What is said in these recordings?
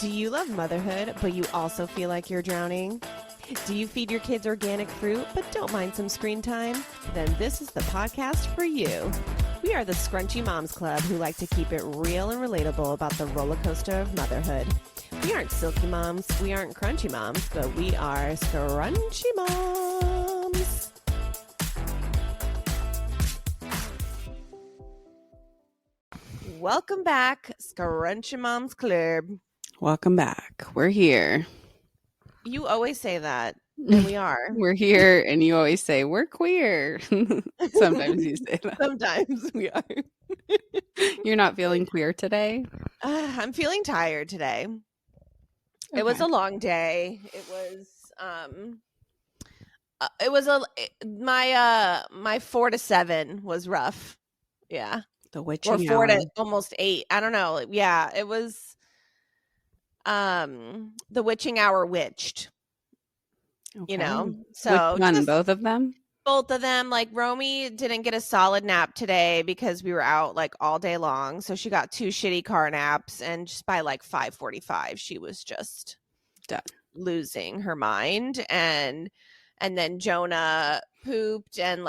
Do you love motherhood, but you also feel like you're drowning? Do you feed your kids organic fruit, but don't mind some screen time? Then this is the podcast for you. We are the Scrunchy Moms Club who like to keep it real and relatable about the roller coaster of motherhood. We aren't silky moms, we aren't crunchy moms, but we are scrunchy moms. Welcome back, Scrunchy Moms Club. Welcome back. We're here. You always say that, and we are. We're here, and you always say, we're queer. Sometimes you say that. Sometimes we are. You're not feeling queer today? I'm feeling tired today. Okay. It was a long day. My 4 to 7 was rough. Yeah. The witching Or 4 hour. to almost 8. I don't know. Yeah, it was the witching hour witched. Okay. You know. So which one? Both of them? Both of them. Like Romy didn't get a solid nap today because we were out like all day long. So she got 2 shitty car naps, and just by like 5:45 she was just done, losing her mind. And then Jonah pooped and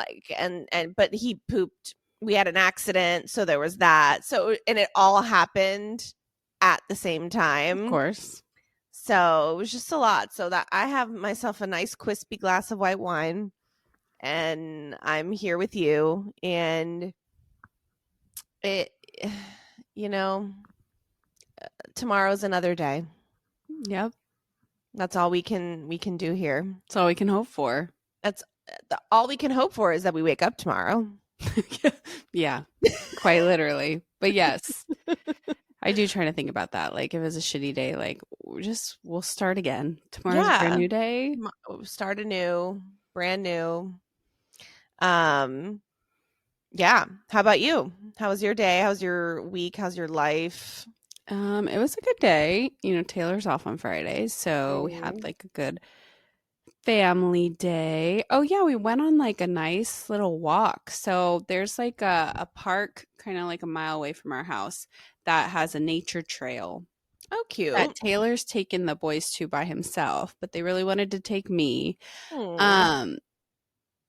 but he pooped. We had an accident, so there was that. So, and it all happened at the same time. Of course. So it was just a lot. So that I have myself a nice crispy glass of white wine, and I'm here with you. And it, tomorrow's another day. Yep. That's all we can do here. That's all we can hope for. All we can hope for is that we wake up tomorrow. Yeah, quite literally. But yes, I do try to think about that. Like, if it was a shitty day, like, we'll start again. Tomorrow's a brand new day. Start anew, brand new. Yeah. How about you? How was your day? How's your week? How's your life? It was a good day. Taylor's off on Fridays, so we had like a good family day. Oh yeah, we went on like a nice little walk. So there's like a park kind of like a mile away from our house that has a nature trail. Oh, cute. That Taylor's taken the boys to by himself, but they really wanted to take me.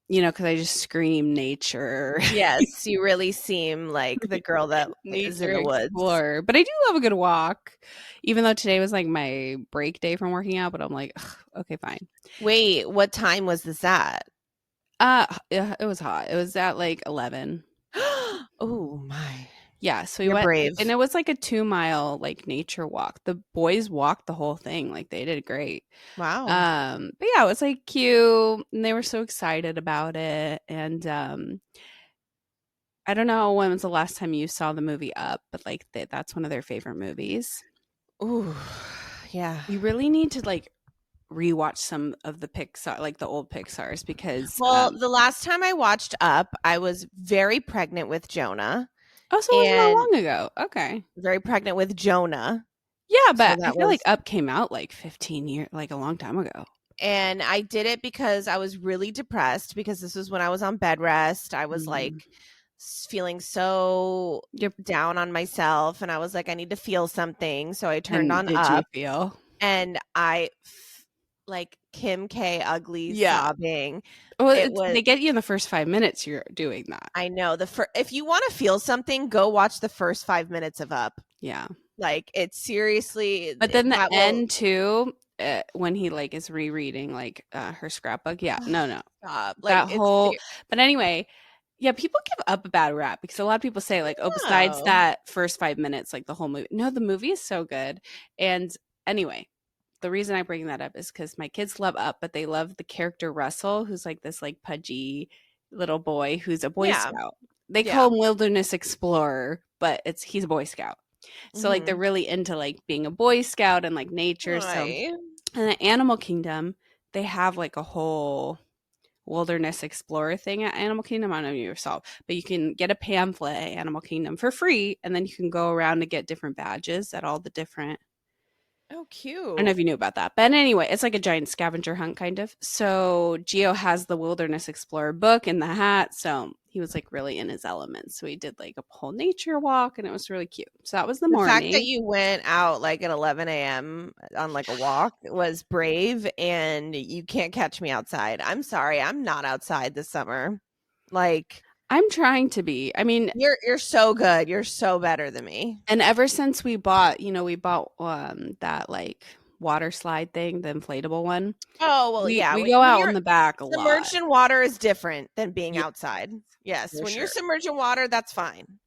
Because I just scream nature. Yes, you really seem like the girl that is in the woods. Explorer. But I do love a good walk, even though today was like my break day from working out. But I'm like, okay, fine. Wait, what time was this at? Yeah, it was hot. It was at like 11. Oh my. Yeah, so we You're went, brave. and it was like a 2-mile like nature walk. The boys walked the whole thing, like they did great. Wow. But yeah, it was like cute, and they were so excited about it. And I don't know when was the last time you saw the movie Up, but like that's one of their favorite movies. Ooh, yeah. You really need to like rewatch some of the Pixar, like the old Pixars, because the last time I watched Up, I was very pregnant with Jonah. Oh, so it wasn't that long ago. Okay. Very pregnant with Jonah. Yeah, but I feel like Up came out like 15 years, like a long time ago. And I did it because I was really depressed, because this was when I was on bed rest. I was like feeling so down on myself, and I was like, I need to feel something. So I turned on Up. Did you feel? And I like Kim K ugly sobbing. Well, they get you in the first 5 minutes. You're doing that. I know. If you want to feel something, go watch the first 5 minutes of Up. Yeah, like it's seriously. But then the end too, when he like is rereading like her scrapbook. Yeah, no. Stop. That whole. But anyway, yeah, people give Up a bad rap because a lot of people say like, oh, besides that first 5 minutes, like the whole movie. No, the movie is so good. And anyway. The reason I bring that up is because my kids love Up, but they love the character Russell, who's like this like pudgy little boy who's a Boy Scout. They call him Wilderness Explorer, but he's a Boy Scout. So like they're really into like being a Boy Scout and like nature. Right. So in the Animal Kingdom, they have like a whole Wilderness Explorer thing at Animal Kingdom. I don't know if you ever saw, but you can get a pamphlet at Animal Kingdom for free, and then you can go around and get different badges at all the different Oh, I don't know cute. if you knew about that. But anyway, it's like a giant scavenger hunt kind of. So Geo has the Wilderness Explorer book in the hat. So he was like really in his element. So we did like a whole nature walk and it was really cute. So that was the The fact that morning. you went out like at 11 a.m. on like a walk was brave, and you can't catch me outside. I'm sorry, I'm not outside this summer. Like, I'm trying to be. I mean, you're so good. You're so better than me. and ever since we bought, we bought that like water slide thing, the inflatable one. Oh, well, We yeah. we When, go when out you're in the back a lot. submerged in water is different than being Yeah, outside. Yes, for when you're sure. submerged in water, that's fine.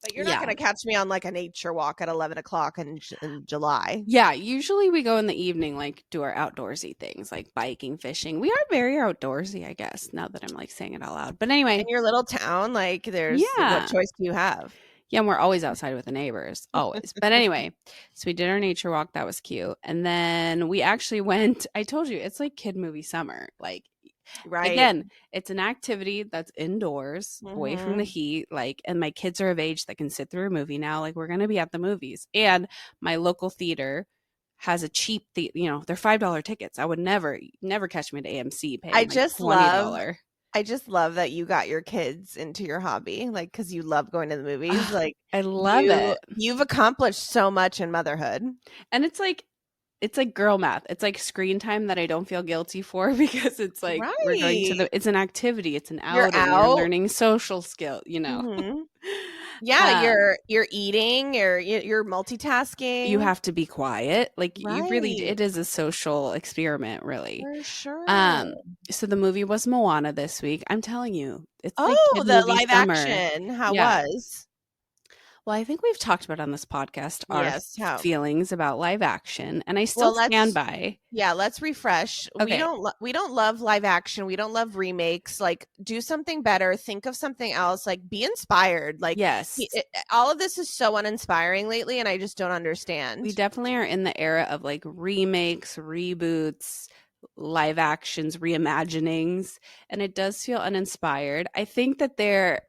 But you're not Yeah. going to catch me on like a nature walk at 11 o'clock in July. Yeah, usually we go in the evening, like do our outdoorsy things, like biking, fishing. We are very outdoorsy, I guess, now that I'm like saying it out loud. But In anyway, your little town, like, what yeah. choice do you have? Yeah, and we're always outside with the neighbors, always. But anyway, so we did our nature walk. That was cute. And then we actually went, I told you, it's like kid movie summer. Like, Right. again, it's an activity that's indoors, away from the Mhm. heat. Like, and my kids are of age that can sit through a movie now. Like, we're going to be at the movies. And my local theater has a cheap, they're $5 tickets. I would never catch me at AMC I paying like just love $20. I just love that you got your kids into your hobby, like, because you love going to the movies, Ugh, like, I love it. you've accomplished so much in motherhood. And it's like girl math. It's like screen time that I don't feel guilty for because it's like we're going to Right. it's an activity, it's an You're outing, you're out. learning social skill. Mhm. Yeah, Um, you're eating, you're you multitasking. have to be quiet. Like you really Right. it is a social experiment, really. For sure. Um, so the movie was Moana this week. I'm telling you, it's like Oh, kid the movie live summer. action. How Yeah. was? Well, I think we've talked about on this podcast our Yes, how? feelings about live action, and I still Well, stand by. let's refresh. Okay. We don't love live action. We don't love remakes. Like, do something better. Think of something else. Like, be inspired. Like, Yes. all of this is so uninspiring lately, and I just don't We understand. definitely are in the era of like remakes, reboots, live actions, reimaginings, and it does feel uninspired. I think that there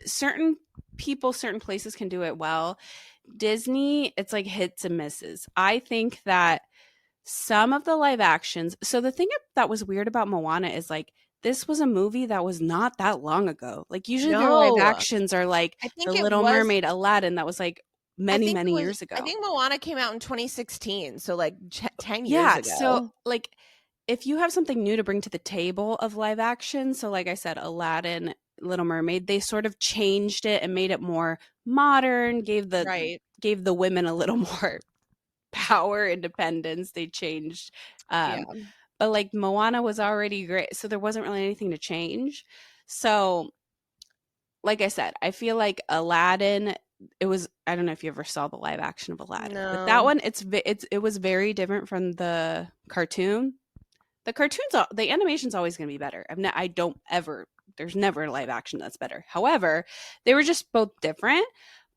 certain people, certain places can do it well. Disney, it's like hits and misses. I think that some of the live actions, so the thing that was weird about Moana is like this was a movie that was not that long ago. Like usually their live No, actions are like I The think it Little was. Mermaid, Aladdin, that was like many, many years I ago. think Moana came out in 2016, so like 10 years Yeah, so ago. like if you have something new to bring to the table of live action, so like I said, Aladdin, Little Mermaid, they sort of changed it and made it more modern, Right. gave the women a little more power, independence. They changed. Yeah. But like Moana was already great, so there wasn't really anything to change. So like I said, I feel like Aladdin. It was. I don't know if you ever saw the live action of Aladdin, but that No. one, it was very different from the cartoon. The animation's always going to be better. I don't ever. There's never a live action that's better. However, they were just both different.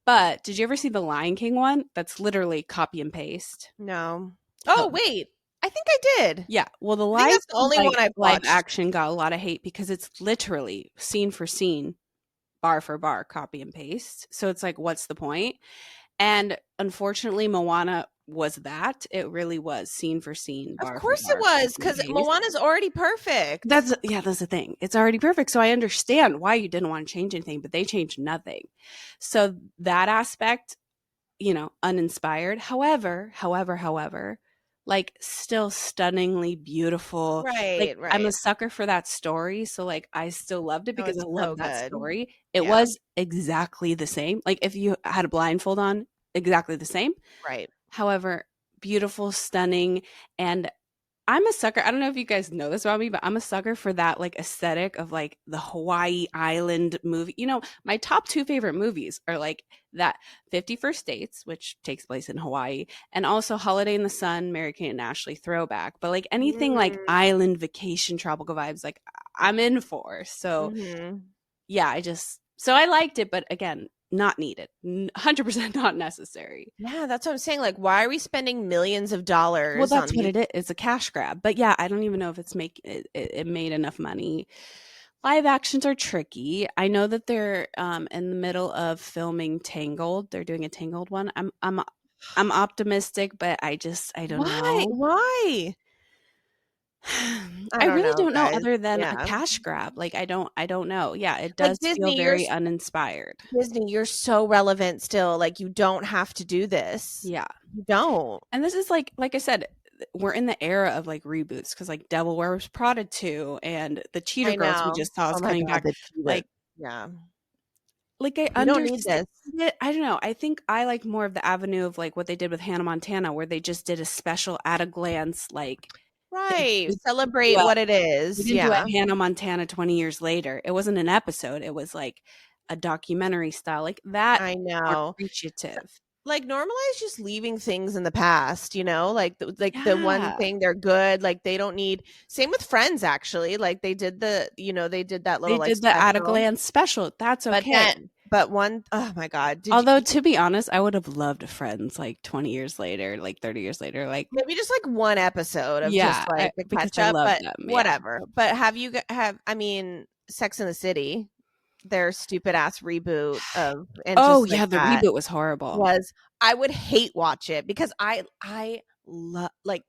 But did you ever see the Lion King one? That's literally copy and paste. No. Oh, Oh, wait. I think I did. yeah. Well, the I think Lion that's the King only one I've live watched. action got a lot of hate because it's literally scene for scene, bar for bar, copy and paste. So it's like, what's the point? And unfortunately, Moana was that. It really was scene for scene, Of bar for course it bar, was, copy and because paste. Moana's already perfect. That's the thing. It's already perfect. So I understand why you didn't want to change anything, but they changed nothing. So that aspect, uninspired. However, like still stunningly beautiful. Like Right, I'm a right. sucker for that story. So like I still loved it No, because it's I so love that good. story. It Yeah, was exactly the same. Like if you had a blindfold on, exactly the same. right. However, beautiful, stunning, and I'm a sucker. I don't know if you guys know this about me, but I'm a sucker for that like aesthetic of like the Hawaii Island movie. My top two favorite movies are like that 50 First Dates, which takes place in Hawaii, and also Holiday in the Sun, Mary Kate and Ashley throwback. But like anything like Mm, island vacation tropical vibes, like I'm in for. So mhm. yeah, so I liked it, but again, not needed. 100% not necessary. Yeah, that's what I'm saying. Like, why are we spending millions of Well, dollars on that's what these? it is. It's a cash grab. But yeah, I don't even know if it made enough money. Live actions are tricky. I know that they're in the middle of filming Tangled. They're doing a Tangled one. I'm optimistic, but I don't Why? know. Why? I I don't really know, don't know guys. other than a Yeah. cash grab. Like I don't know. Yeah, it Like does feel Disney, very uninspired. You're so relevant still. Like you don't have to do this. Yeah. You don't. And this is like I said, we're in the era of like reboots because like Devil Wears Prada 2 and the Cheater I Girls we know. just saw is Oh my coming god, back. the cheetah. Like Yeah. I We don't need understand this. it. I don't know. I think I like more of the avenue of like what they did with Hannah Montana, where they just did a special at a glance, like Right. they Celebrate well, what it we is. didn't do a Yeah. Hannah Montana 20 years later. It wasn't an episode. It was like a documentary style. Like that I more know. appreciative. Like normalize just leaving things in the past, like the one Yeah. thing they're good, like they don't need. Same with Friends, actually. Like they did that They little like did the at a special. glance special. That's But okay. then but one oh my god, did Although you to be honest, I would have loved Friends like 20 years later, like 30 years later. Like, maybe just like one episode of yeah, just like a because catch I up, love but them. Yeah. whatever. But have I mean, Sex in the City, their stupid ass reboot of, and Oh, just like yeah, the that reboot was horrible. was, I would hate watch it because I love, like,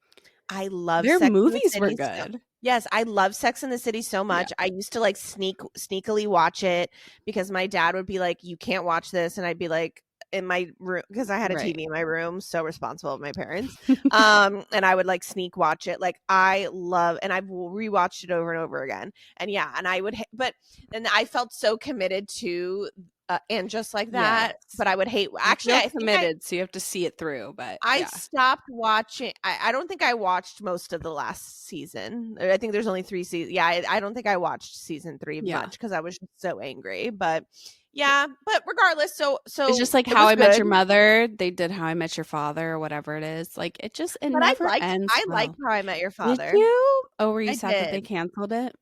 I love Their Sex in the movies were City so. good. Yes, I love Sex in the City so Yeah, much. I used to like sneakily watch it because my dad would be like, "You can't watch this," and I'd be like, in my room, because I had a right. TV in my room. So responsible of my parents. And I would like sneak watch it. Like I love, and I've rewatched it over and over again. And yeah, and I would, but then I felt so committed to, and just like that. Yes. But I would hate. You Actually, feel I think committed, so you have to see it through, but I yeah. stopped watching. I don't think I watched most of the last season. I think there's only 3 seasons. Yeah, I don't think I watched season 3 Yeah. much because I was just so angry. But yeah, but regardless, It's just so like it How was I Met good. Your Mother, they did How I Met Your Father or whatever it is. Like it But never ends I liked well. How I Met Your Did Father. you? Oh, were you I sad that they did. canceled it?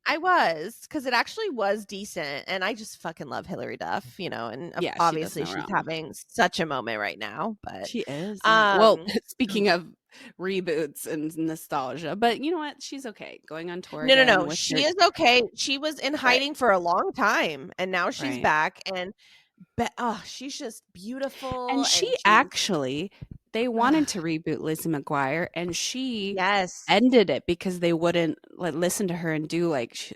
I was, because it actually was decent, and I just fucking love Hillary Duff, and Yeah, she does obviously no she's wrong. having such a moment right now. But She is, yeah. Well, um, speaking of reboots and nostalgia, but you know what? She's okay. Going on tour no, no, again no, with her. she is okay. She was in Right, hiding for a long time, and now she's right. back, and oh, she's just beautiful, And she and she's actually, they wanted to reboot Lizzie McGuire, and she yes, ended it because they wouldn't like listen to her and do like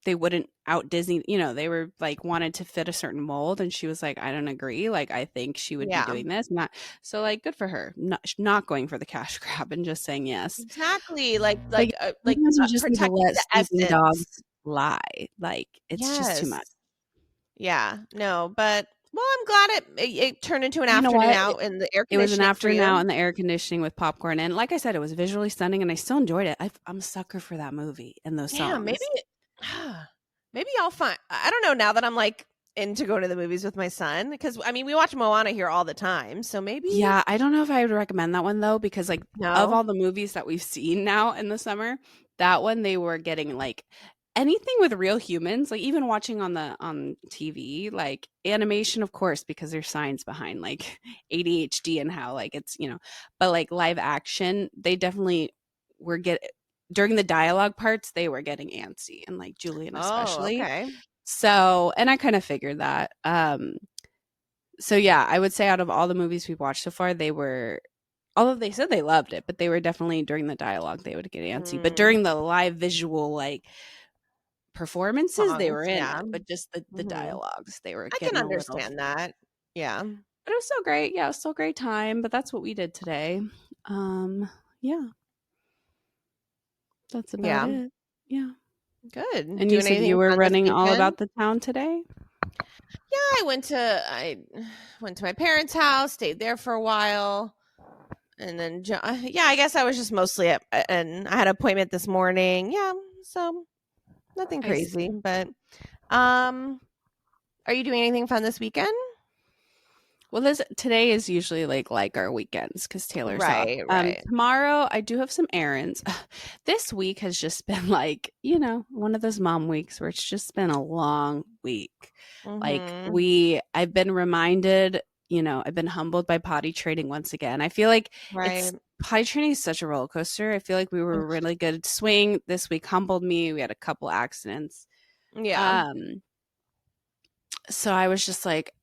they wouldn't out Disney, they were like wanted to fit a certain mold, and she was like, I don't agree. Like I think she would be yeah, doing this, not so like good for her. Not going for the cash grab and just saying yes. exactly, But sometimes you just need to protecting let the sleeping dogs essence. lie. Like it's just too much. Yes, yeah, no, but well, I'm glad it turned into an You know afternoon what? out in the air It was an conditioning for afternoon out you. in the air conditioning with popcorn, and like I said, it was visually stunning, and I still enjoyed it. I'm a sucker for that movie and those Yeah, maybe songs. maybe I'll find. I don't know, now that I'm like into going to the movies with my son, because I mean we watch Moana here all the time, so maybe. Yeah, I don't know if I would recommend that one though, because like of No. all the movies that we've seen now in the summer, that one they were getting like anything with real humans, like even watching on TV, like animation, of course, because there's science behind like ADHD and how like it's, but like live action, they definitely were during the dialogue parts, they were getting antsy and like Julian Oh, especially. okay. So, and I kind of figured that. So yeah, I would say out of all the movies we've watched so far, they were, although they said they loved it, but they were definitely during the dialogue they would get antsy. But Mm, during the live visual like performances, they songs, were in yeah. it. But just the Hmm. dialogues, they were I can getting a little. understand that. Yeah. But it was so great. Yeah, it was still a great time. But that's what we did today. Yeah, that's about Yeah. it. Yeah. Good. And you Doing said you anything were fun this running all weekend? about the town today? Yeah, I went to my parents' house, stayed there for a while, and then yeah, I guess I was just mostly and I had an appointment this morning. Yeah, so nothing I see. crazy, but um are you doing anything fun this weekend? Well, this today is usually like our weekends because Taylor's off. Right, right. Tomorrow I do have some errands. This week has just been like, one of those mom weeks where it's just been a long week. Like Mhm. I've been reminded, I've been humbled by potty training once again. I feel like Right. potty training is such a roller coaster. I feel like we were a really good swing. This week humbled me. We had a couple accidents. Yeah. Um, so I was just like,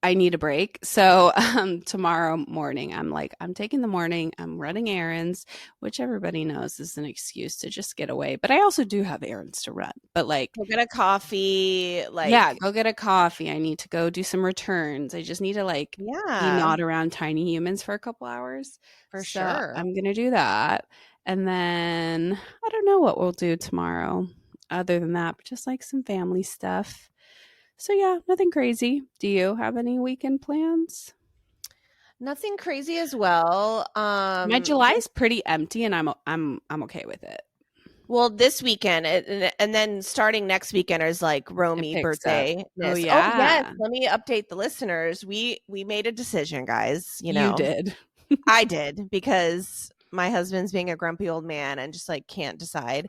I need a break. So tomorrow morning, I'm taking the morning, I'm running errands, which everybody knows is an excuse to just get away. But I also do have errands to run. But Go get a coffee, yeah, go get a coffee. I need to go do some returns. I just need to be yeah, not around tiny humans for a couple hours. for So sure. I'm gonna do that. And then I don't know what we'll do tomorrow other than that, but just some family stuff. So yeah, nothing crazy. Do you have any weekend plans? Nothing crazy as well. My July is pretty empty, and I'm okay with it. Well, this weekend and then starting next weekend is like It Romy picks up. birthday. Oh Oh yes, yeah, let me update the listeners. We made a decision, guys. you did. I did because my husband's being a grumpy old man and just can't decide.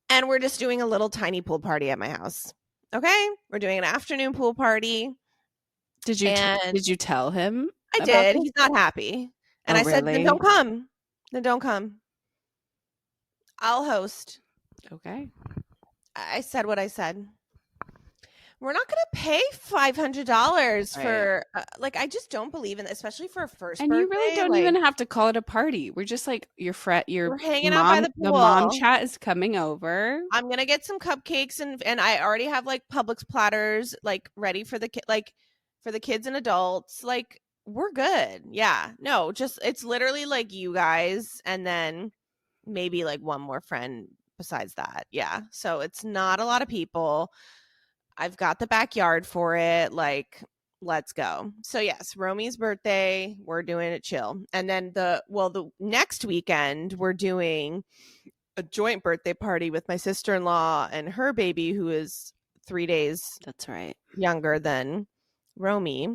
And we're just doing a little tiny pool party at my house. Okay, we're doing an afternoon pool party, and Did you tell him I about did. this? He's not happy, and Oh I said, "Then don't really? come. Then don't come. I'll host." Okay. I said what I said. We're not going to pay $500 Right. for I just don't believe in, especially for a first And you really birthday. don't even have to call it a party. We're just your We're hanging out by mom, the the mom pool. chat is coming over. I'm gonna get some cupcakes and I already have Publix platters ready for the kid, for the kids and adults. We're good. Yeah. No, just it's literally you guys and then maybe one more friend besides that. Yeah. So it's not a lot of people. I've got the backyard for it. Let's go. So yes, Romy's birthday, we're doing it chill. And then the next weekend we're doing a joint birthday party with my sister-in-law and her baby, who is 3 days That's right. younger than Romy.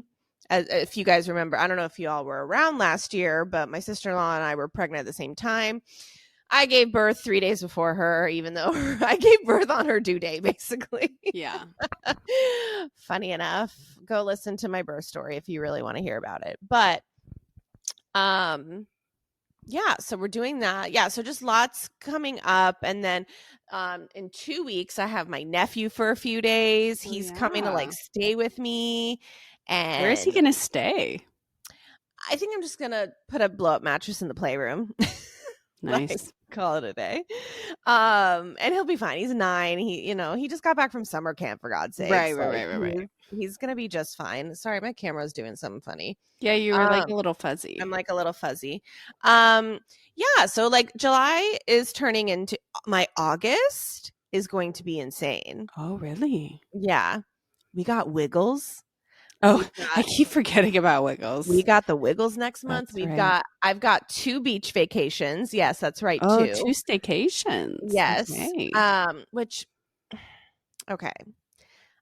If you guys remember, I don't know if you all were around last year, but my sister-in-law and I were pregnant at the same time. I gave birth 3 days before her, even though I gave birth on her due date, basically. Yeah. Funny enough, go listen to my birth story if you really want to hear about it. But yeah, so we're doing that. Yeah, so just lots coming up. And then in 2 weeks, I have my nephew for a few days. Oh, He's coming to yeah. stay with me. Where is he And gonna stay? I think I'm just gonna put a blow up mattress in the playroom. Nice. Call it a day. And he'll be fine. He's 9. He just got back from summer camp, for God's sakes. Right. He's gonna be just fine. Sorry, my camera's doing something funny. Yeah, you were a little fuzzy. I'm a little fuzzy. Yeah, so July is turning into my August is going to be insane. Oh, really? Yeah. We got Wiggles. Oh, I keep forgetting about Wiggles. We got the Wiggles next month. That's right. I've got 2 beach vacations. Yes, that's right, Oh, 2. 2 staycations. Yes. Okay. Which okay.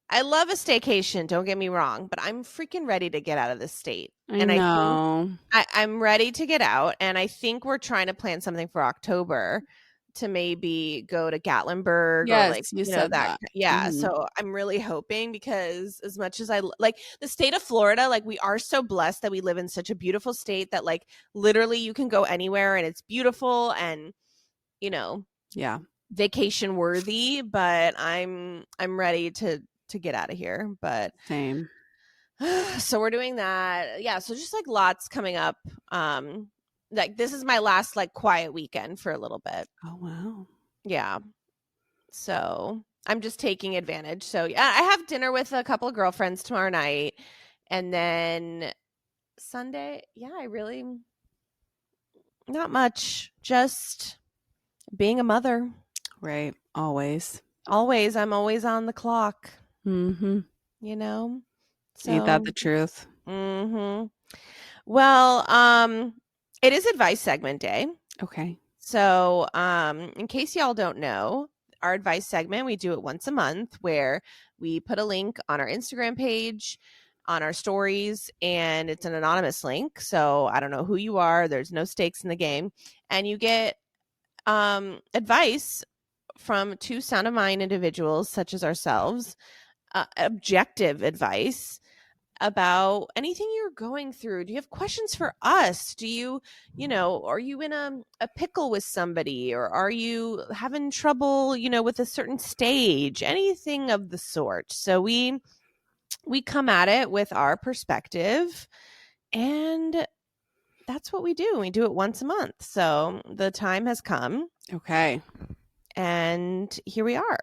I love a staycation, don't get me wrong, but I'm freaking ready to get out of this state. I And know. I'm ready to get out, and I think we're trying to plan something for October to maybe go to Gatlinburg or Yes, you said that. Yeah, Mhm. so I'm really hoping, because as much as I the state of Florida, we are so blessed that we live in such a beautiful state that literally you can go anywhere and it's beautiful and Yeah. vacation worthy, but I'm ready to get out of here. But Same. so we're doing that. Yeah, so just lots coming up. This is my last quiet weekend for a little bit. Oh, wow. Yeah. So I'm just taking advantage. So yeah, I have dinner with a couple of girlfriends tomorrow night. And then Sunday, yeah, I really not much. Just being a mother. Right. Always. Always. I'm always on the clock. Mm-hmm. So Ain't that the truth? mm-hmm. Well, it is advice segment day. Okay. So, in case y'all don't know, our advice segment, we do it once a month where we put a link on our Instagram page, on our stories, and it's an anonymous link. So I don't know who you are. There's no stakes in the game. And you get advice from 2 sound of mind individuals such as ourselves, objective advice about anything you're going through. Do you have questions for us? Do you, are you in a pickle with somebody, or are you having trouble, with a certain stage? Anything of the sort. So we we come at it with our perspective, and that's what we do. We do it once a month. So the time has come, Okay. and here we are.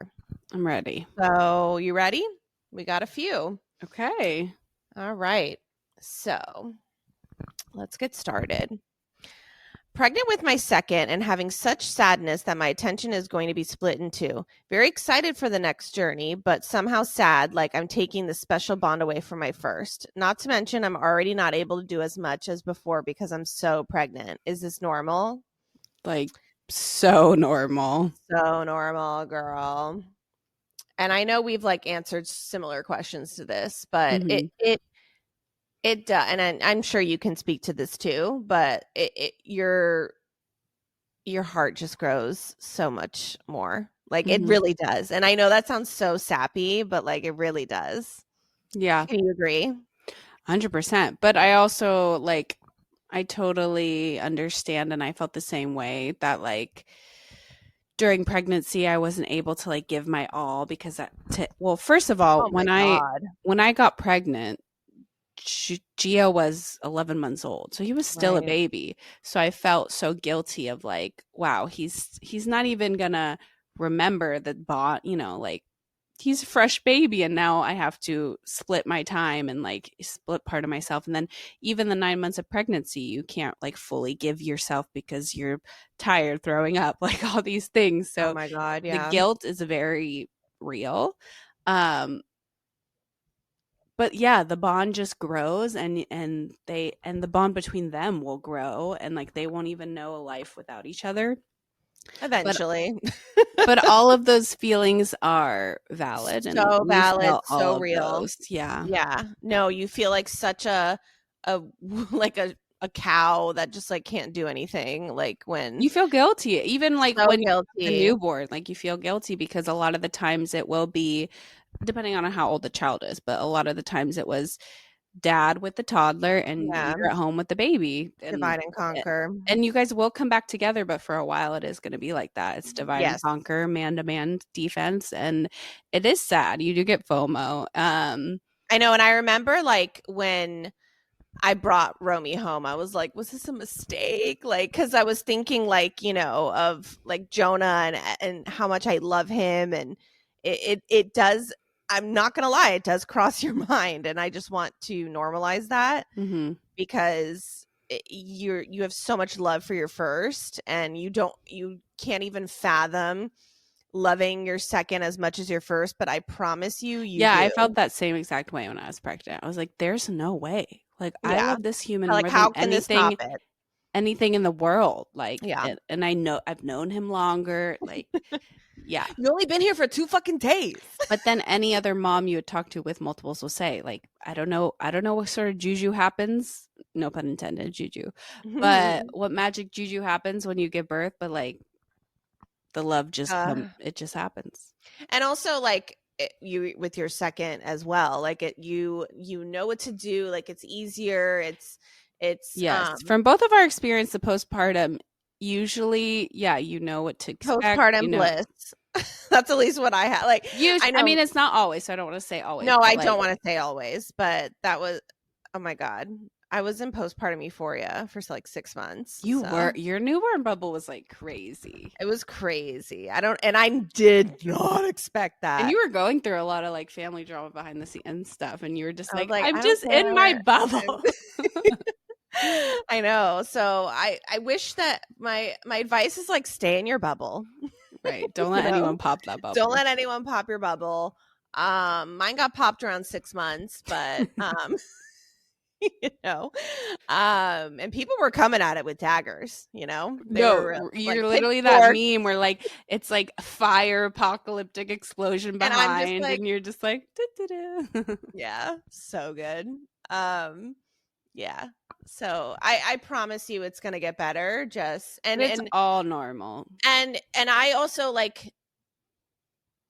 I'm ready. So you ready? We got a few. Okay. All right. So let's get started. Pregnant with my second and having such sadness that my attention is going to be split in two. Very excited for the next journey, but somehow sad, like I'm taking the special bond away from my first. Not to mention, I'm already not able to do as much as before because I'm so pregnant. Is this normal? Like, so normal. So normal, girl. And I know we've like answered similar questions to this, but Mhm. it does, and I'm sure you can speak to this too, but your heart just grows so much more. Like it Mhm. really does. And I know that sounds so sappy, but like it really does. Yeah. Can you agree? 100%. But I also like I totally understand, and I felt the same way that like during pregnancy I wasn't able to like give my all because well, first of all, Oh my God. when I got pregnant, Gio was 11 months old, so he was still a Right. baby. So I felt so guilty of like, wow, he's not even gonna remember the bond, like he's a fresh baby, and now I have to split my time and like split part of myself. And then even the 9 months of pregnancy, you can't like fully give yourself because you're tired, throwing up, like all these things. Oh So my God. the Yeah. guilt is very real. Um, but yeah, the bond just grows, and the bond between them will grow, and like they won't even know a life without each other. But Eventually. but all of those feelings are valid, and So we valid, felt all so of real. those. Yeah. Yeah. No, you feel like such a like a cow that just like can't do anything. Like when You feel guilty, even like so when you have a guilty. newborn, like you feel guilty because a lot of the times it will be depending on how old the child is, but a lot of the times it was dad with the toddler and Yeah. you're at home with the baby, and Divide and conquer. you guys will come back together, but for a while it is going to be like that. It's divide and Yes. conquer, man to man defense, and it is sad. You do get FOMO. I know. And I remember like when I brought Romy home, I was like, was this a mistake? Like, cause I was thinking like, of like Jonah and how much I love him. And it does, I'm not going to lie, it does cross your mind. And I just want to normalize that Mhm. because you have so much love for your first, and you can't even fathom loving your second as much as your first, but I promise you Yeah, do. I felt that same exact way when I was pregnant. I was like, there's no way. Like, I Yeah. love this human Like, more than how can this top it? anything in the world. Like, Yeah. and I know I've known him longer. Like, yeah. You only been here for 2 fucking days. But then any other mom you would talk to with multiples will say, like, I don't know what sort of juju happens. No pun intended, juju. But what magic juju happens when you give birth, but like the love just it just happens. And also like you with your second as well. Like you know what to do, like it's easier. It's Yes. From both of our experience, the postpartum, usually, yeah, you know what to expect. postpartum bliss. That's at least what I had. Like I mean, it's not always, so I don't want to say always. No, I like, don't want to say always, but that was, oh my God. I was in postpartum euphoria for like 6 months. Your newborn bubble was like crazy. It was crazy. I did not expect that. And you were going through a lot of like family drama behind the scenes stuff, and you were just like, I I'm don't just in my care. bubble. I know. So I wish that my advice is like stay in your bubble. Right. Don't let anyone pop that bubble. Don't let anyone pop your bubble. Mine got popped around 6 months, but and people were coming at it with daggers, No, you're like, literally that meme where like it's like fire apocalyptic explosion behind, and you're just like yeah, so good. Yeah, so I promise you it's gonna get better. It's all normal. And I also like,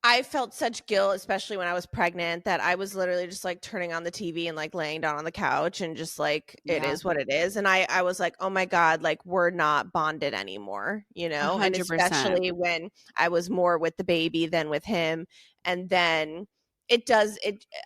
I felt such guilt, especially when I was pregnant, that I was literally just like turning on the TV and like laying down on the couch and just like, it is what it is. And I was like, oh my God, like we're not bonded anymore, 100%. And especially when I was more with the baby than with him. And then It does.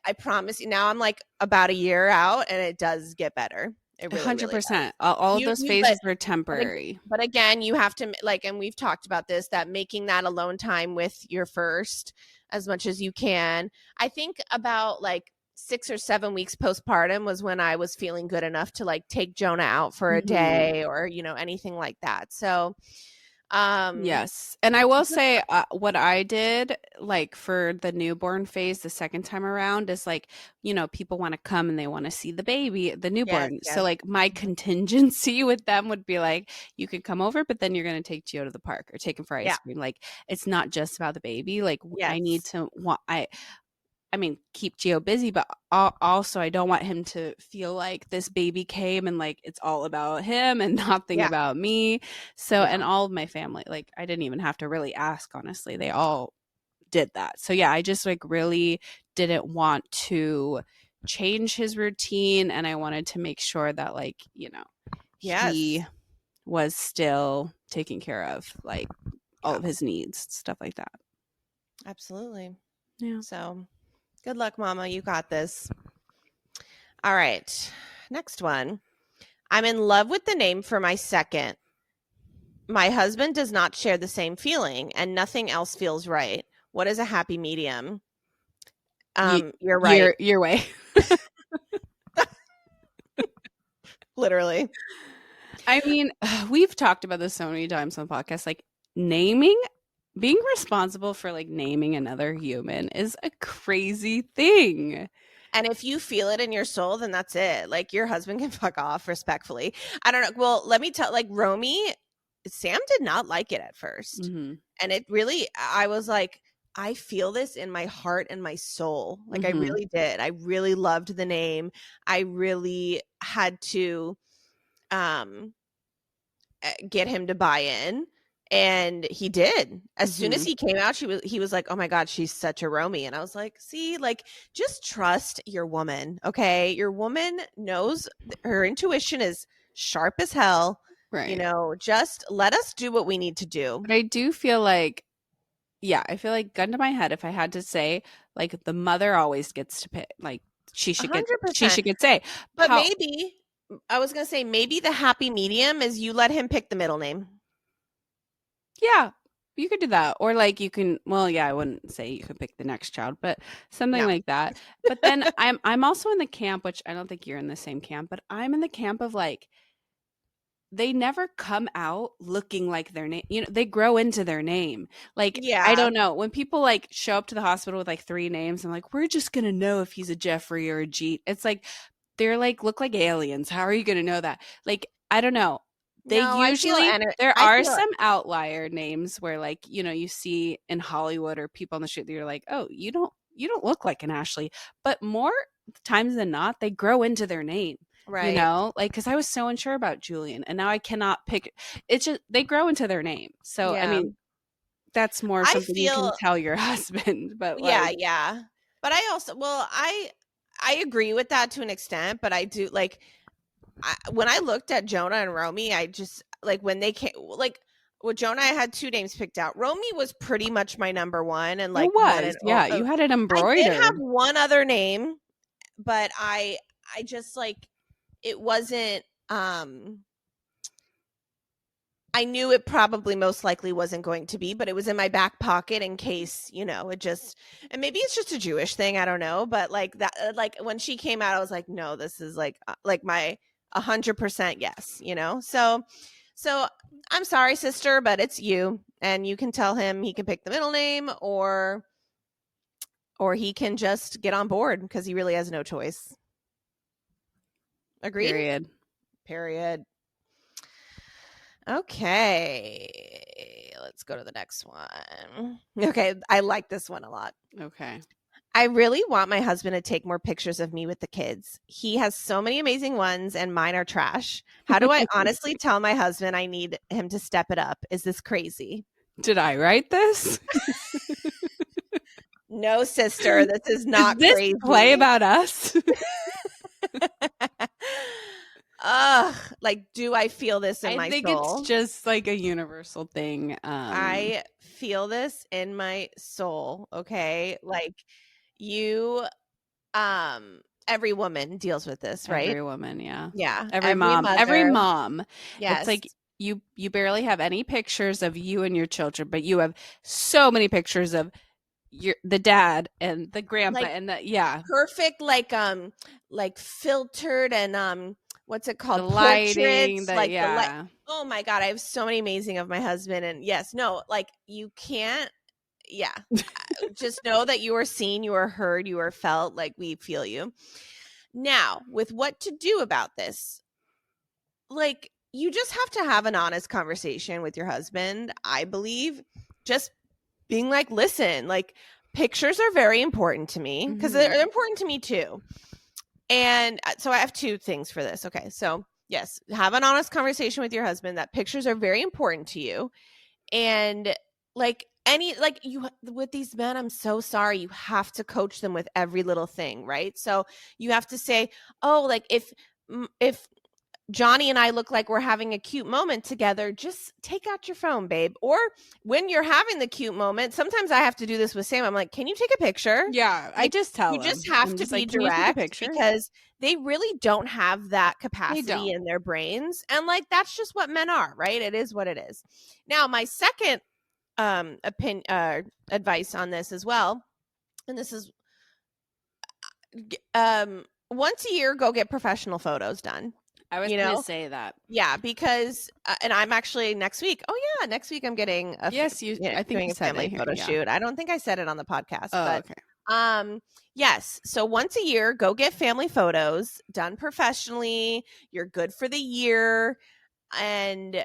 I promise you. Now I'm like about a year out, and it does get better. It really, really does. 100%. All of You, those you, but phases are but ag- temporary. but again, you have to like, and we've talked about this, that making that alone time with your first as much as you can. I think about like 6 or 7 weeks postpartum was when I was feeling good enough to like take Jonah out for a Mhm. day or anything like that. So, um, Yes. And I will just say what I did like for the newborn phase the second time around is like, people want to come and they want to see the baby, the yes, newborn. So yes, like my mhm, contingency with them would be like, you can come over, but then you're going to take Gio to the park or take him for ice yeah, cream. Like it's not just about the baby. Like I need yes, to want I mean, keep Gio busy, but also I don't want him to feel like this baby came and like it's all about him and nothing yeah, about me. So, yeah, and all of my family, like I didn't even have to really ask, honestly. They all did that. So, yeah, I just like really didn't want to change his routine. And I wanted to make sure that, like, he yes, was still taken care of, like all yeah, of his needs, stuff like that. absolutely. Yeah. So, good luck, Mama. You got this. All right, next one. I'm in love with the name for my second. My husband does not share the same feeling, and nothing else feels right. What is a happy medium? You're right. Your way. Literally. I mean, we've talked about this so many times on the podcast. Like naming, being responsible for like naming another human is a crazy thing. And if you feel it in your soul, then that's it. Like your husband can fuck off respectfully. I don't know. Well, let me tell, like Romy, Sam did not like it at first. Mm-hmm. And it really, I was like, I feel this in my heart and my soul. Like I Mm-hmm. really did. I really loved the name. I really had to um get him to buy in, and he did. As soon as Mm-hmm. he came out, he was like, "Oh my god, she's such a Romy." And I was like, "See, like just trust your woman, okay? Your woman knows, her intuition is sharp as hell. Right. Just let us do what we need to do." But I do feel like, yeah, I feel like gun to my head, if I had to say, like the mother always gets to pick, like she 100%. should get say. But How maybe I was going to say maybe the happy medium is you let him pick the middle name. Yeah, you could do that. Or like you can, well, yeah, I wouldn't say you could pick the next child, but something No. like that. But then I'm also in the camp, which I don't think you're in the same camp, but I'm in the camp of like they never come out looking like their name. They grow into their name. Like I Yeah. don't know, when people like show up to the hospital with like three names, I'm like, we're just gonna know if he's a Jeffrey or a Jeet. It's like they're like look like aliens. How are you gonna know that? Like I don't know. They No, usually there I are feel some outlier names where like you see in Hollywood or people on the street that you're like, oh, you don't look like an Ashley. But more times than not, they grow into their name. right. Like because I was so unsure about Julian, and now I cannot pick. It's just they grow into their name. So I Yeah. mean, that's more I something you can feel tell your husband. But Yeah, like, yeah. But I also, well, I agree with that to an extent, but I do like when I looked at Jonah and Romy, I just like when they came like with Jonah, I had two names picked out. Romy was pretty much my number one, and it like one was, and yeah, you had it I did have embroidered. one other name, but I just like it wasn't I knew it probably most likely wasn't going to be, but it was in my back pocket in case, it just, and maybe it's just a Jewish thing. I don't know. But like that, like when she came out, I was like, no, this is like my 100% yes. So I'm sorry, sister, but it's you. And you can tell him he can pick the middle name or he can just get on board because he really has no choice. Agreed? Period. Period. Okay, let's go to the next one. Okay, I like this one a lot. Okay. I really want my husband to take more pictures of me with the kids. He has so many amazing ones, and mine are trash. How do I honestly tell my husband I need him to step it up? Is this crazy? Did I write this? No, sister, this is Is not this play crazy. about us? Ugh, like, do I feel this in I my think it's soul? just like a universal thing. I feel this in my soul. Okay, like you every woman deals with this, right? Every woman, yeah. Yeah, Every every mom. Every mother. mom. It's Yes. like you barely have any pictures of you and your children, but you have so many pictures of the dad and the grandpa Like and the perfect, like filtered and what's it the called, lighting, portraits, the like the light. yeah. Oh my god, I have so many amazing of my husband. And yes, no, like you can't. Yeah, just know that you are seen, you are heard, you are felt. Like, we feel you. Now, with what to do about this, like, you just have to have an honest conversation with your husband, I believe. Just being like, listen, like, pictures are very important to me, because Mhm. they're important to me too. And so I have two things for this. Okay, so yes, have an honest conversation with your husband that pictures are very important to you. And like, you with these men, I'm so sorry, you have to coach them with every little thing, right? So you have to say, oh, like, if Johnny and I look like we're having a cute moment together, just take out your phone, babe. Or when you're having the cute moment, sometimes I have to do this with Sam. I'm like, can you take a picture? Yeah, I Like, just you tell just them. have I'm to just be like, "Can you take a direct, picture?" because they really don't have that They capacity don't. in their brains. And like, that's just what men are, right? It is what it is. Now, my second advice on this as well, and this is once a year, go get professional photos done. I was You gonna know, say that. yeah, because and I'm actually next week. Oh yeah, next week I'm getting Yes, I think doing you a said family it here. photo Yeah. shoot. I don't think I said it on the podcast, Oh, but okay. yes. So once a year, go get family photos done professionally. You're good for the year, and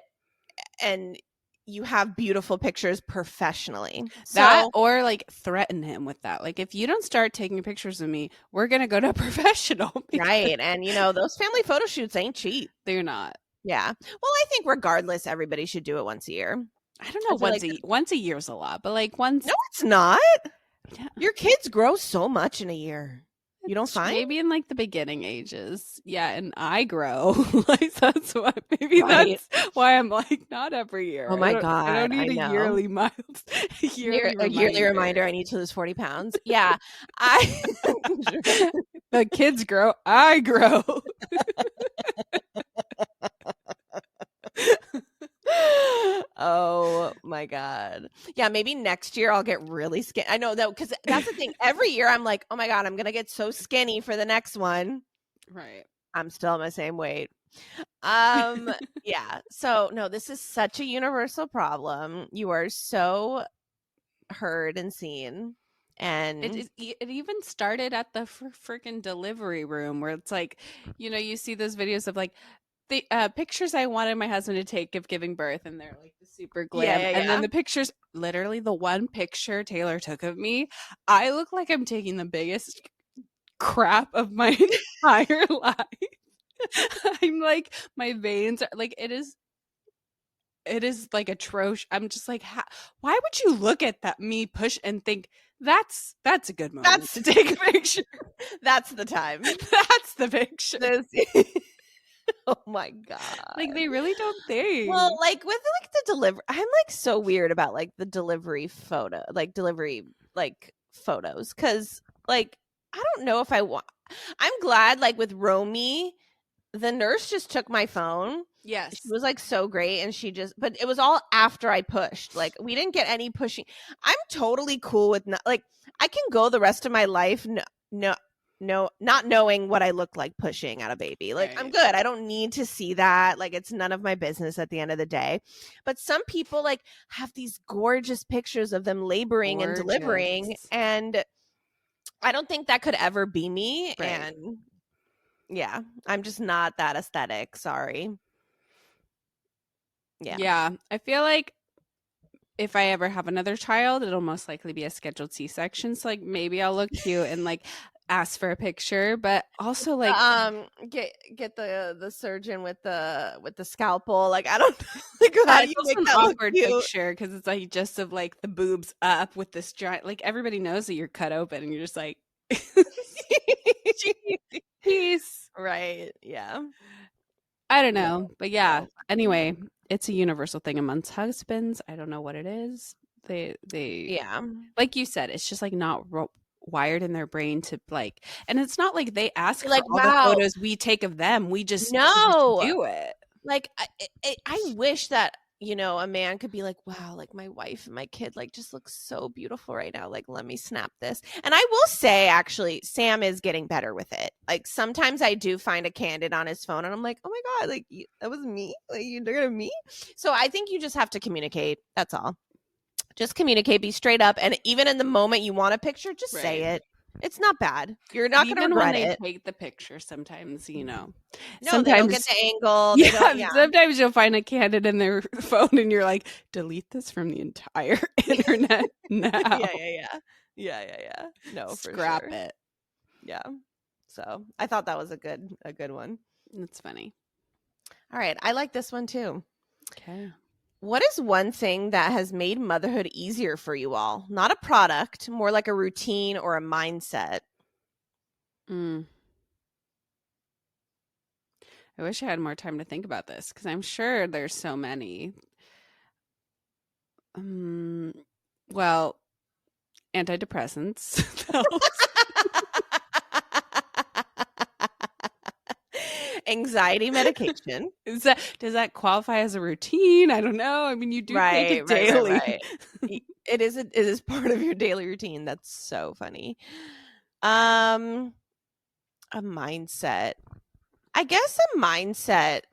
and you have beautiful pictures professionally. That So or like threaten him with that. Like if you don't start taking pictures of me, we're gonna go to a professional because right, and those family photo shoots ain't cheap. they're not. Yeah. Well, I think regardless, everybody should do it once a year. I don't I know. feel like Once a year's a lot, but like no, once, it's not. yeah, Your kids grow so much in a year. You don't find? maybe in like the beginning ages, yeah, and I grow like that's why maybe Right. that's why I'm like not every year. Oh my I don't god, I need a know. yearly miles, yearly A yearly reminder. reminder, I need to lose 40 pounds. Yeah. I The kids grow, I grow. Oh my god. Yeah, maybe next year I'll get really skinny. I know, though, because that's the thing. Every year I'm like, oh my god, I'm gonna get so skinny for the next one. Right. I'm still my same weight. Um, yeah. So no, this is such a universal problem. You are so heard and seen. And It even started at the freaking delivery room where it's like, you see those videos of like the pictures I wanted my husband to take of giving birth, and they're like the super yeah, glam, yeah, and then yeah. the pictures, literally the one picture Taylor took of me, I look like I'm taking the biggest crap of my entire life. I'm like, my veins are like, it is like atrocious. I'm just like, why would you look at that me push and think that's a good moment That's to take a picture? that's the time. That's the picture. This Oh my Like god. they really don't Well, think. like with like the delivery, I'm like so weird about like the delivery photo, like delivery like photos, cuz like I don't know if I want. I'm glad, like with Romy, the nurse just took my phone. She Yes. was like so great, and but it was all after I pushed. Like, we didn't get any pushing. I'm totally cool with like, I can go the rest of my life no, not knowing what I look like pushing out a baby. Like, I'm Right. good. I don't need to see that. Like, it's none of my business at the end of the day. But some people like have these gorgeous pictures of them laboring and delivering, Gorgeous. and I don't think that could ever be me. Right. And yeah, I'm just not that aesthetic. Sorry. Yeah. Yeah. I feel like if I ever have another child, it'll most likely be a scheduled C-section. So like maybe I'll look cute and like ask for a picture, but also like Get the surgeon with the scalpel. Like, I don't like, how yeah, do it's you also make an that look awkward cute? picture because it's like just of like the boobs up with this giant, like everybody knows that you're cut open and you're just like jeez. Right. Yeah. I don't No. know. But yeah. No. Anyway, it's a universal thing amongst husbands. I don't know what it is. They Yeah. like you said, it's just like not wired in their brain to like, and it's not like they ask You're for like, all the wow, photos we take of them. We just no. do it. Like, I wish that, a man could be like, wow, like my wife and my kid, like, just looks so beautiful right now. Like, let me snap this. And I will say, actually, Sam is getting better with it. Like, sometimes I do find a candid on his phone and I'm like, oh my God, like, that was me. Like, you did it to me. So I think you just have to communicate. That's all. Just communicate, be straight up. And even in the moment you want a picture, just say it. It's not bad. You're not going to Even when regret they it. take the picture, sometimes, No, sometimes they don't get the angle. Yeah, They don't, yeah. sometimes you'll find a candid in their phone and you're like, delete this from the entire internet now. Yeah. No, Scrap for sure. it. Yeah. So I thought that was a good one. That's funny. All right. I like this one too. Okay. What is one thing that has made motherhood easier for you all? Not a product, more like a routine or a mindset. I wish I had more time to think about this because I'm sure there's so many. Well, antidepressants. Anxiety medication. Does that qualify as a routine? I don't know. I mean, you do take it daily. Right. It is part of your daily routine. That's so funny. A mindset. I guess a mindset.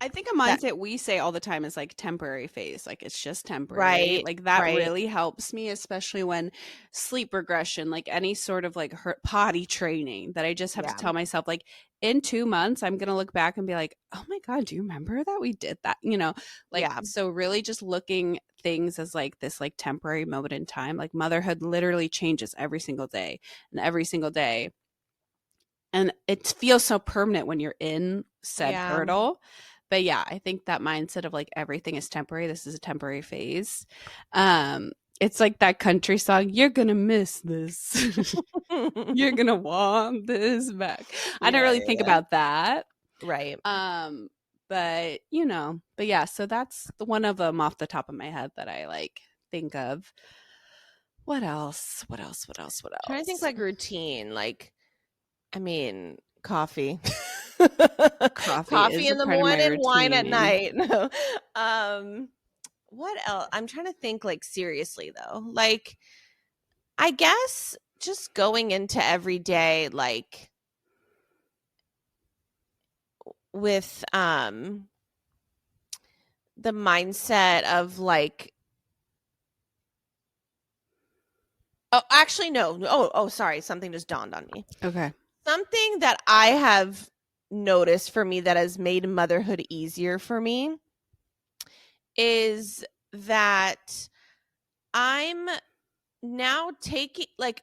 I think a mindset we say all the time is like temporary phase. Like it's just temporary. Right. Like that right. really helps me, especially when sleep regression, like any sort of like potty training that I just have to tell myself, like in 2 months, I'm going to look back and be like, oh my God, do you remember that we did that? So really just looking things as like this like temporary moment in time, like motherhood literally changes every single day and every single day. And it feels so permanent when you're in said hurdle. But yeah, I think that mindset of like everything is temporary. This is a temporary phase. It's like that country song, you're going to miss this. You're going to want this back. I don't really think about that. Right. But yeah, so that's the one of them off the top of my head that I like think of. What else? I'm trying to think like routine, like, I mean, coffee. Coffee in the morning, wine at night. No. What else? I'm trying to think like seriously though. Like, I guess just going into every day like with the mindset of like, oh, actually no. Oh, sorry. Something just dawned on me. Okay. Something that I have noticed for me that has made motherhood easier for me is that I'm now taking, like,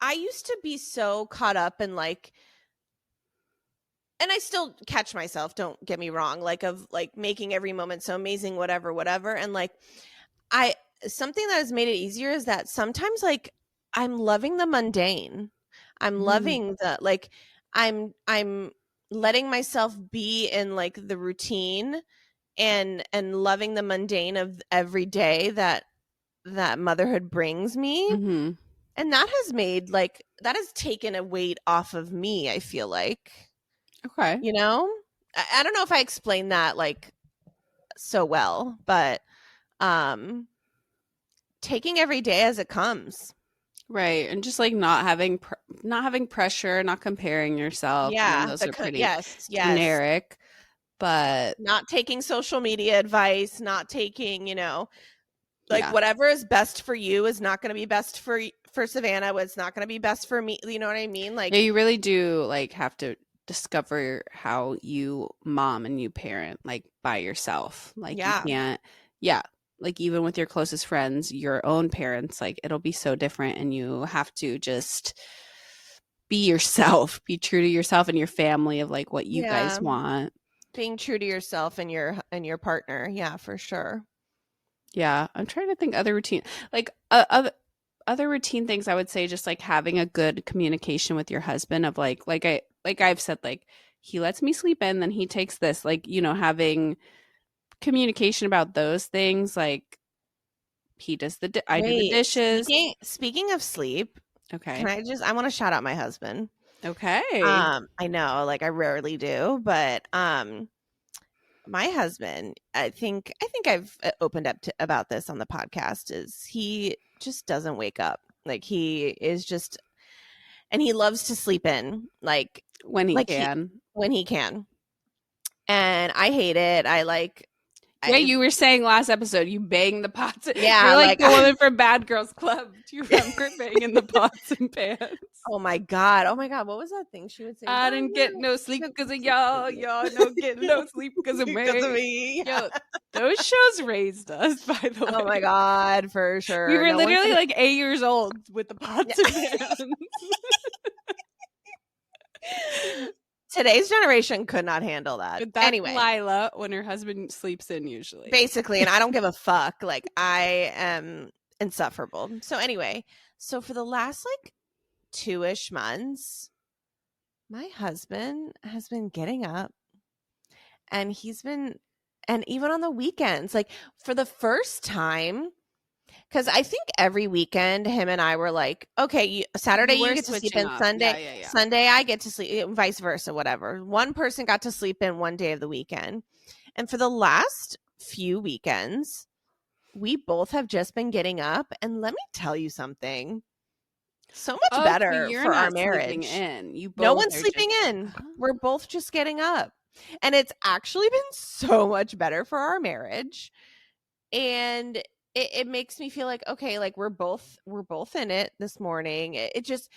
I used to be so caught up in like, and I still catch myself, don't get me wrong, like of like making every moment so amazing, whatever. And like, something that has made it easier is that sometimes like I'm loving the mundane. I'm loving the, like, I'm letting myself be in like the routine and loving the mundane of every day that motherhood brings me. Mm-hmm. And that has taken a weight off of me, I feel like. Okay. I don't know if I explained that like so well, but taking every day as it comes. Right. And just like not having pressure, not comparing yourself. Yeah. Those are pretty yes. generic, but not taking social media advice, not taking, whatever is best for you is not going to be best for Savannah. It's not going to be best for me. You know what I mean? Like, yeah, you really do like have to discover how you mom and you parent like by yourself. Like you can't, like even with your closest friends, your own parents, like it'll be so different and you have to just be yourself, be true to yourself and your family of like what you guys want. Being true to yourself and your partner. Yeah, for sure. Yeah. I'm trying to think other routine, like other routine things. I would say just like having a good communication with your husband of like I've said, like he lets me sleep in, then he takes this, like, having communication about those things, like he does I do the dishes. Speaking of sleep, Okay. I want to shout out my husband. Okay. I know, like I rarely do, but my husband, I think I've opened up about this on the podcast, is he just doesn't wake up. Like he is just, and he loves to sleep in, like When he like can. when he can. And I hate it. Yeah, you were saying last episode you bang the pots. Yeah, You're like like the woman from Bad Girls Club. Do you remember banging the pots and pans? Oh my god! What was that thing she would say? I didn't get no sleep because of y'all. Y'all no get no sleep because of me. Because of me. Yo, those shows raised us, by the way. Oh my god, for sure. We were literally like 8 years old with the pots and pans. Today's generation could not handle that. But that's Anyway, Lila when her husband sleeps in usually. basically, and I don't give a fuck. Like I am insufferable. So anyway, for the last like 2-ish months, my husband has been getting up, and and even on the weekends, like for the first time, because I think every weekend him and I were like, okay, Saturday you get to sleep in, Sunday I get to sleep, vice versa, whatever. One person got to sleep in one day of the weekend. And for the last few weekends, we both have just been getting up. And let me tell you something. So much better for our marriage. No one's sleeping in. We're both just getting up. And it's actually been so much better for our marriage. And it makes me feel like, okay, like we're both in it this morning. It just,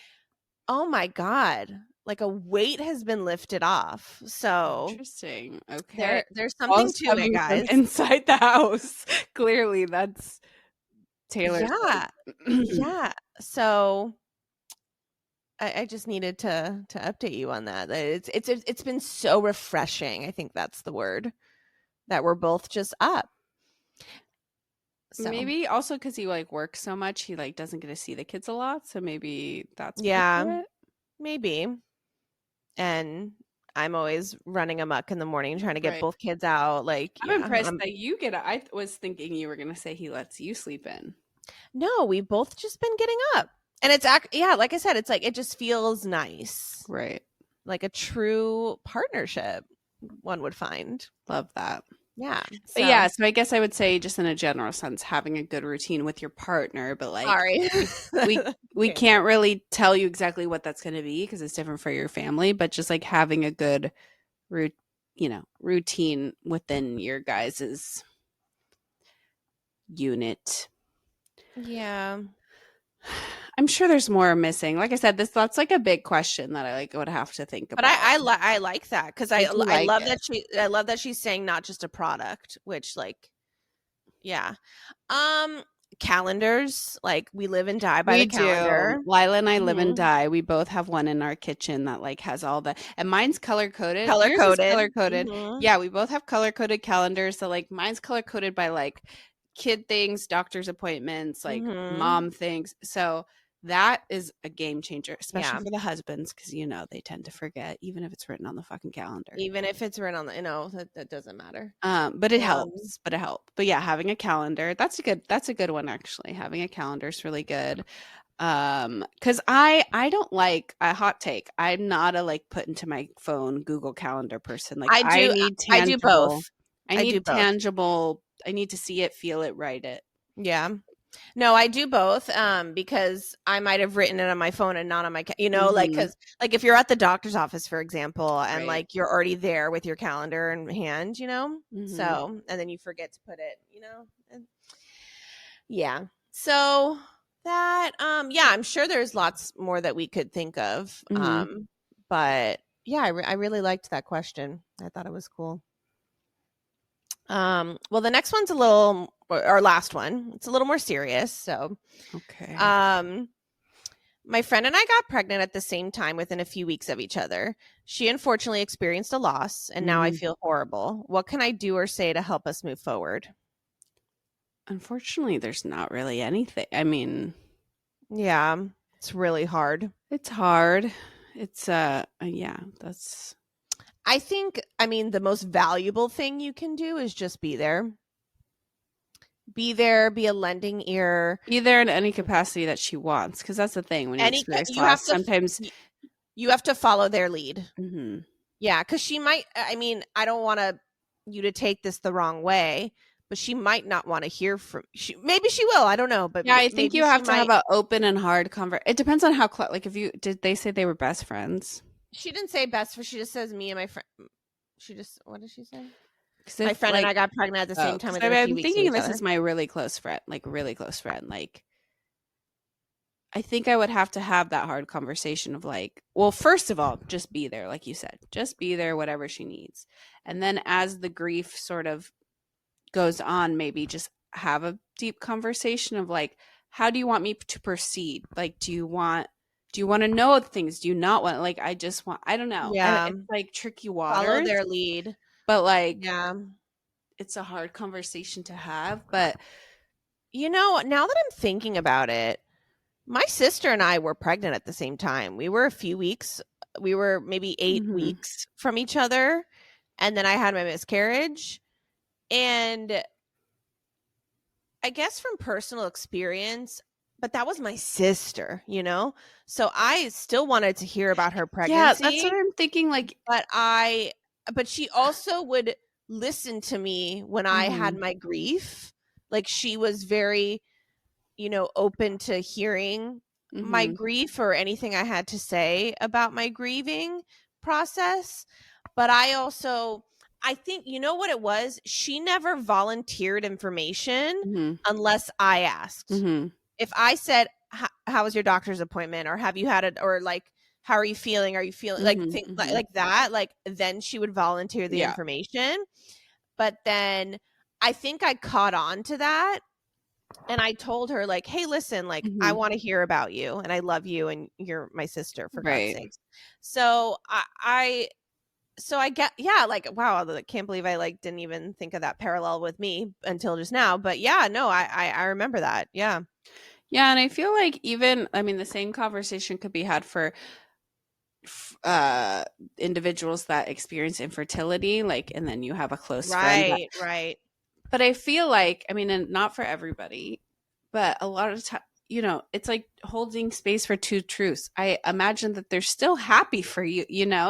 oh my God, like a weight has been lifted off. So interesting. Okay. There's something to it, guys. Inside the house. Clearly that's Taylor's. Yeah. Yeah. So I just needed to update you on that. It's been so refreshing. I think that's the word, that we're both just up. So. Maybe also because he like works so much, he like doesn't get to see the kids a lot. So maybe that's maybe. And I'm always running amok in the morning trying to get both kids out. Like I'm impressed that you get. I was thinking you were gonna say he lets you sleep in. No, we've both just been getting up, and it's like I said, it's like it just feels nice, right? Like a true partnership, one would find. Love that. Yeah. So I guess I would say just in a general sense, having a good routine with your partner, but like we can't really tell you exactly what that's going to be because it's different for your family, but just like having a good routine within your guys's unit. Yeah. I'm sure there's more missing. Like I said, that's like a big question that I like would have to think about. But I like that because I love that she's saying not just a product, which like, yeah. Calendars, like we live and die by the calendar. Lila and I live and die. We both have one in our kitchen that like has all the, and mine's color coded. Mm-hmm. Yeah, we both have color coded calendars. So like mine's color coded by like kid things, doctor's appointments, like mom things. So that is a game changer, especially for the husbands, because they tend to forget, even if it's written on the fucking calendar. Even if it's written on the, that doesn't matter. But it helps. But yeah, having a calendar, that's a good one actually. Having a calendar is really good. Because I don't like a hot take. I'm not a like put into my phone Google Calendar person. Like I need tangible. I do both. I need tangible. I need to see it, feel it, write it. Yeah. No, I do both because I might have written it on my phone and not on my like, because like if you're at the doctor's office, for example, and like you're already there with your calendar in hand, so, and then you forget to put it, and, yeah. So that, I'm sure there's lots more that we could think of. But yeah, I really liked that question. I thought it was cool. Well, the next one's our last one. It's a little more serious. So, okay. My friend and I got pregnant at the same time within a few weeks of each other. She unfortunately experienced a loss, and now I feel horrible. What can I do or say to help us move forward? Unfortunately, there's not really anything. I mean, yeah, it's really hard. It's hard. It's that's. I think, the most valuable thing you can do is just be there. be there, be a lending ear. Be there in any capacity that she wants, because that's the thing when you experience You have loss. to Sometimes, you have to follow their lead. mm-hmm. Yeah, because she might. I mean, I don't want you to take this the wrong way, but she might not want to hear from. Maybe she will. I don't know, but Yeah, I think maybe you she have to might. have an open and hard conversation. It depends on how like if you did they say they were best friends? She didn't say best for. She just says me and my friend. She just what did she say? My If, friend and like, I got pregnant at the same time because within a few I'm weeks of thinking each this other. is my really close friend, like really close friend. Like, I think I would have to have that hard conversation of like, well, first of all, just be there, like you said, just be there, whatever she needs, and then as the grief sort of goes on, maybe just have a deep conversation of like, how do you want me to proceed? Like, do you want to know things? Do you not want, like, I just want, I don't know. Yeah, It's like tricky follow waters, their lead. but like, Yeah, it's a hard conversation to have. But now that I'm thinking about it, my sister and I were pregnant at the same time. We were a few weeks. We were maybe 8 mm-hmm, weeks from each other, and then I had my miscarriage. And I guess from personal experience, but that was my sister, So I still wanted to hear about her yeah, that's pregnancy, what I'm thinking. Like, but she also would listen to me when I had mm-hmm, my grief. Like she was very, open to hearing my mm-hmm, grief or anything I had to say about my grieving process. But I think, you know what it was? She never volunteered information mm-hmm, unless I asked. mm-hmm, If I said, how was your doctor's appointment? Or have you had it? Or like, how are you feeling? Are you feeling like, mm-hmm, mm-hmm. like that? Like, then she would volunteer the Yeah, information. But then I think I caught on to that, and I told her like, "Hey, listen, like I mm-hmm, want to hear about you and I love you and you're my sister for God's right. sakes." So I get, yeah, like wow, I can't believe I like didn't even think of that parallel with me until just now. But yeah, no, I remember that. Yeah. Yeah, and I feel like even, I mean, the same conversation could be had for uh individuals that experience infertility, like, and then you have a close friend that, Right. but I feel like, I mean, and not for everybody, but a lot of time, it's like holding space for two truths. I imagine that they're still happy for you,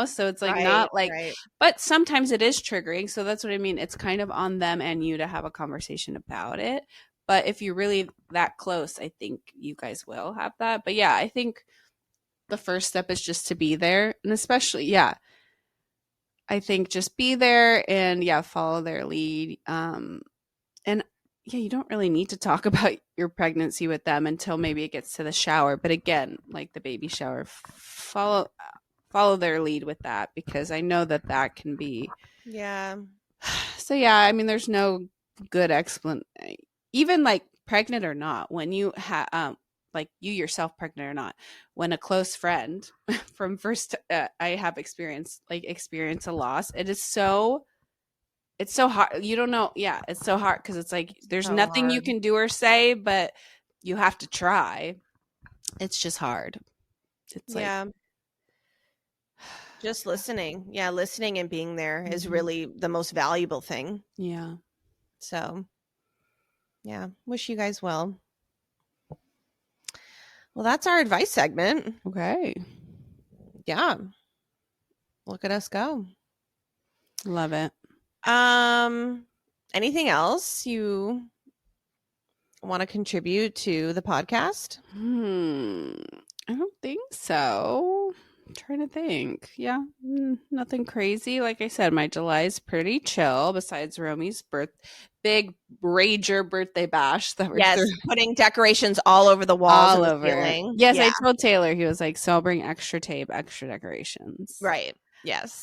so it's like not like, Right. but sometimes it is triggering. So that's what I mean. It's kind of on them and you to have a conversation about it. But if you're really that close, I think you guys will have that. But yeah, I think the first step is just to be there. And especially, yeah, I think just be there and yeah, follow their lead. And yeah, you don't really need to talk about your pregnancy with them until maybe it gets to the shower. But again, like the baby shower, follow their lead with that, because I know that that can be. Yeah. So yeah, I mean, there's no good explanation. Even like pregnant or not, when you have like you yourself pregnant or not, when a close friend from first I have experience a loss, it's so hard. You don't know. Yeah, it's so hard because it's like there's So nothing you hard. can do or say, but you have to try. It's just hard. It's like, Yeah. Just listening. Yeah, listening and being there is mhm. really the most valuable thing. Yeah. So, yeah, wish you guys well. Well, that's our advice segment. Okay. Yeah. Look at us go. Love it. Anything else you want to contribute to the podcast? I don't think so. I'm trying to think. Yeah, nothing crazy. Like I said, my July is pretty chill. Besides Romy's big rager birthday bash that we're Yes, putting decorations all over the walls all and the over. ceiling. Yes, Yeah, I told Taylor. He was like, "So I'll bring extra tape, extra decorations." right. Yes.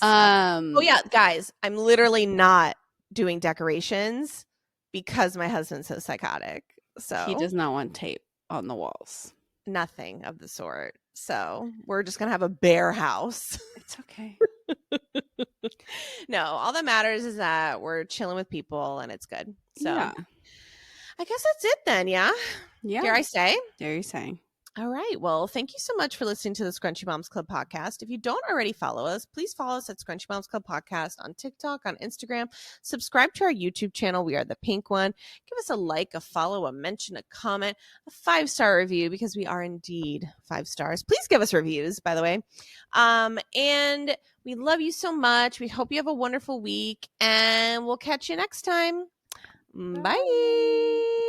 Oh Um. yeah, guys, I'm literally not doing decorations because my husband's so psychotic. He So does not want tape on the walls. nothing of the sort. So we're just gonna have a bare house. It's okay. No, all that matters is that we're chilling with people and it's good. So Yeah. I guess that's it then. Yeah. Yeah. Dare I say? Dare you say? All right. Well, thank you so much for listening to the Scrunchy Moms Club podcast. If you don't already follow us, please follow us at Scrunchy Moms Club podcast on TikTok, on Instagram. Subscribe to our YouTube channel. We are the pink one. Give us a like, a follow, a mention, a comment, a 5-star review because we are indeed 5 stars. Please give us reviews, by the way. And we love you so much. We hope you have a wonderful week, and we'll catch you next time. Bye.